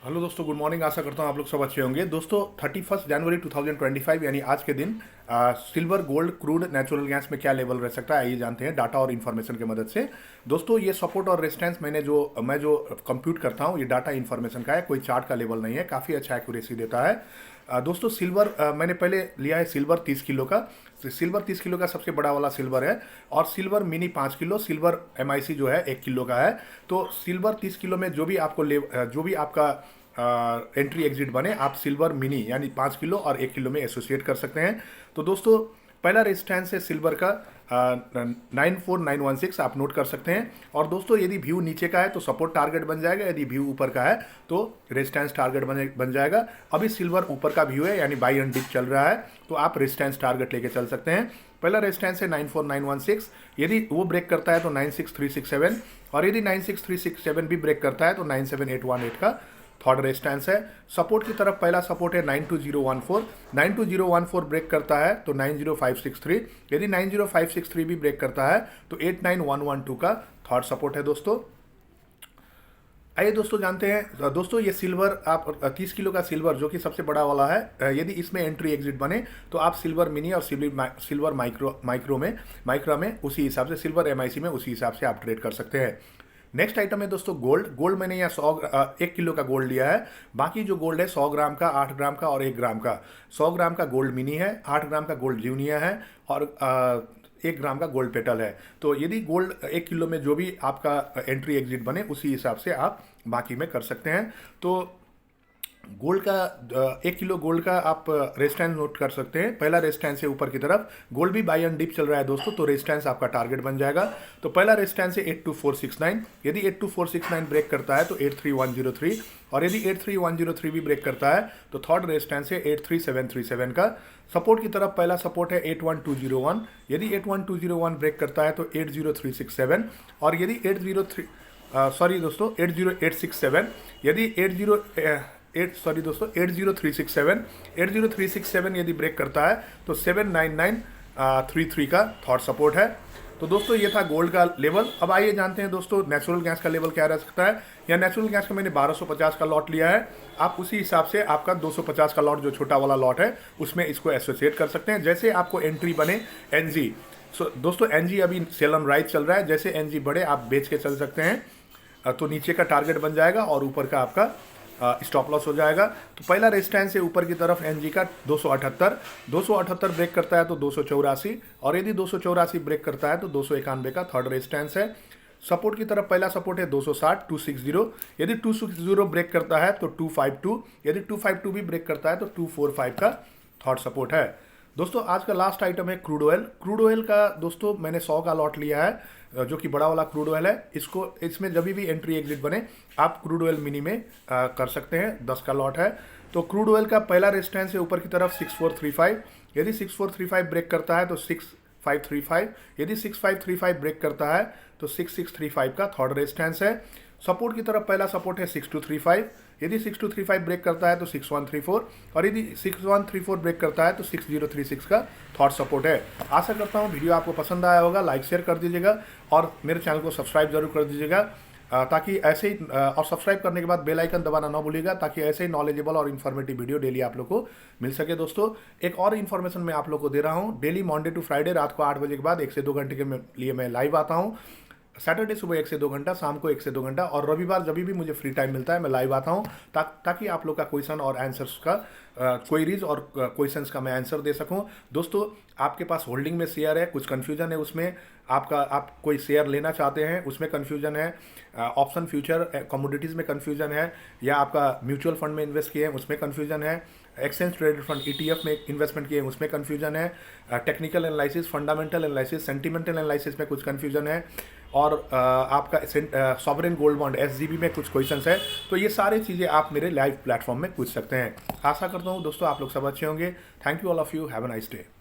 Hello दोस्तों, good morning. आशा करता हूँ आप लोग सब अच्छे होंगे। दोस्तों 31 जनवरी 2025 यानी आज के दिन silver, gold, crude, natural gas में क्या लेवल रह सकता है, आइए जानते हैं डाटा और इन्फॉर्मेशन की मदद से। दोस्तों ये सपोर्ट और रेजिस्टेंस मैं जो कंप्यूट करता हूँ, ये डाटा इन्फॉर्मेशन का है, कोई चार्ट का लेवल नहीं है, काफ़ी अच्छा एक्यूरेसी देता है। दोस्तों सिल्वर मैंने पहले लिया है सिल्वर 30 किलो का। सिल्वर 30 किलो का सबसे बड़ा वाला सिल्वर है, और silver mini 5 kilo, silver MIC जो है 1 किलो का है। तो सिल्वर 30 किलो में जो भी आपका एंट्री एग्जिट बने, आप सिल्वर मिनी यानी 5 किलो और 1 किलो में एसोसिएट कर सकते हैं। तो दोस्तों पहला रेजिस्टेंस है सिल्वर का 94916, आप नोट कर सकते हैं। और दोस्तों यदि व्यू नीचे का है तो सपोर्ट टारगेट बन जाएगा, यदि व्यू ऊपर का है तो रेजिस्टेंस टारगेट बन जाएगा। अभी सिल्वर ऊपर का व्यू है यानी बाई एंड डिप चल रहा है, तो आप रेजिस्टेंस टारगेट लेके चल सकते हैं। पहला रेजिस्टेंस है 94916, यदि वो ब्रेक करता है तो 96367, और यदि 96367 भी ब्रेक करता है तो 97818 का थर्ड रेजिस्टेंस है। सपोर्ट की तरफ पहला सपोर्ट है 92014, 92014 ब्रेक करता है तो 90563, यदि 90563 भी ब्रेक करता है तो 89112 का थर्ड सपोर्ट है। दोस्तों आइए दोस्तों जानते हैं। दोस्तों ये सिल्वर, आप 30 किलो का सिल्वर जो कि सबसे बड़ा वाला है, यदि इसमें एंट्री एग्जिट बने तो आप सिल्वर मिनी और सिल्वर माइक्रो में उसी हिसाब से, सिल्वर एमआईसी में उसी हिसाब से आप ट्रेड कर सकते हैं। नेक्स्ट आइटम है दोस्तों गोल्ड। गोल्ड मैंने यहाँ 1 किलो का गोल्ड लिया है। बाकी जो गोल्ड है 100 ग्राम का, 8 ग्राम का और 1 ग्राम का। 100 ग्राम का गोल्ड मिनी है, 8 ग्राम का गोल्ड जूनियर है, और 1 ग्राम का गोल्ड पेटल है। तो यदि गोल्ड 1 किलो में जो भी आपका एंट्री एग्जिट बने उसी हिसाब से आप बाकी में कर सकते हैं। तो गोल्ड का 1 किलो गोल्ड का आप रेजिस्टेंस नोट कर सकते हैं। पहला रेजिस्टेंस है ऊपर की तरफ, गोल्ड भी बाई एंड डिप चल रहा है दोस्तों, तो रेजिस्टेंस आपका टारगेट बन जाएगा। तो पहला रेजिस्टेंस है 82469, यदि 82469 ब्रेक करता है तो 83103, और यदि 83103 भी ब्रेक करता है तो थर्ड रेजिस्टेंस है 83737 का। सपोर्ट की तरफ पहला सपोर्ट है 81201, यदि 81201 ब्रेक करता है तो 80367, और यदि 80867, यदि 80367 यदि ब्रेक करता है तो 79933 का थर्ड सपोर्ट है। तो दोस्तों ये था गोल्ड का लेवल। अब आइए जानते हैं दोस्तों नेचुरल गैस का लेवल क्या रह सकता है। या नेचुरल गैस का मैंने 1250 का लॉट लिया है, आप उसी हिसाब से आपका 250 का लॉट जो छोटा वाला लॉट है उसमें इसको एसोसिएट कर सकते हैं। जैसे आपको एंट्री बने एनजी, दोस्तों एनजी अभी सेल ऑन राइज चल रहा है, जैसे एनजी बढ़े आप बेच के चल सकते हैं, तो नीचे का टारगेट बन जाएगा और ऊपर का आपका स्टॉप लॉस हो जाएगा। तो पहला रेजिस्टेंस है ऊपर की तरफ एनजी का 278 ब्रेक करता है तो 284, और यदि 284 ब्रेक करता है तो 291 का थर्ड रेजिस्टेंस है। सपोर्ट की तरफ पहला सपोर्ट है 260 260, यदि 260 ब्रेक करता है तो 252, यदि 252 भी ब्रेक करता है तो 245 का थर्ड सपोर्ट है। दोस्तों आज का लास्ट आइटम है क्रूड ऑयल। क्रूड ऑयल का दोस्तों मैंने 100 का लॉट लिया है, जो कि बड़ा वाला क्रूड ऑयल है। इसमें जब भी एंट्री एग्जिट बने आप क्रूड ऑयल मिनी में कर सकते हैं, 10 का लॉट है। तो क्रूड ऑयल का पहला रेजिस्टेंस है ऊपर की तरफ 6435, यदि 6435 ब्रेक करता है तो 6535, यदि 6535 ब्रेक करता है तो 6635 का थर्ड रेजिस्टेंस है। सपोर्ट की तरफ पहला सपोर्ट है 6235, यदि 6235 ब्रेक करता है तो 6134, और यदि 6134 ब्रेक करता है तो 6036 का थर्ड सपोर्ट है। आशा करता हूँ वीडियो आपको पसंद आया होगा, लाइक शेयर कर दीजिएगा और मेरे चैनल को सब्सक्राइब जरूर कर दीजिएगा, ताकि ऐसे ही और सब्सक्राइब करने के बाद बेल आइकन दबाना ना भूलिएगा, ताकि ऐसे ही नॉलेजेबल और इन्फॉर्मेटिव वीडियो डेली आप लोग को मिल सके। दोस्तों एक और इन्फॉर्मेशन मैं आप लोग को दे रहा हूँ, डेली मंडे टू फ्राइडे रात को 8 बजे के बाद 1 से 2 घंटे के लिए मैं लाइव आता हूँ। सैटरडे सुबह 1 से 2 घंटा, शाम को 1 से 2 घंटा, और रविवार जब भी मुझे फ्री टाइम मिलता है मैं लाइव आता हूँ, ताकि आप लोग का क्वेश्चन और आंसर्स का क्वेरीज और क्वेश्चंस का मैं आंसर दे सकूं। दोस्तों आपके पास होल्डिंग में शेयर है, कुछ कन्फ्यूजन है उसमें, आप कोई शेयर लेना चाहते हैं उसमें कन्फ्यूजन है, ऑप्शन फ्यूचर कमोडिटीज़ में कन्फ्यूजन है, या आपका म्यूचुअल फंड में इन्वेस्ट किए हैं उसमें कन्फ्यूजन है, एक्सचेंज ट्रेडेड फंड ईटीएफ में इन्वेस्टमेंट किए हैं उसमें कन्फ्यूजन है, technical analysis, fundamental analysis, sentimental analysis में कुछ कन्फ्यूजन है, और आपका सॉवरेन गोल्ड बॉन्ड एसजीबी में कुछ क्वेश्चंस है। तो ये सारी चीज़ें आप मेरे लाइव प्लेटफॉर्म में पूछ सकते हैं। आशा करता हूँ दोस्तों आप लोग सब अच्छे होंगे। Thank you all of you, have a nice day.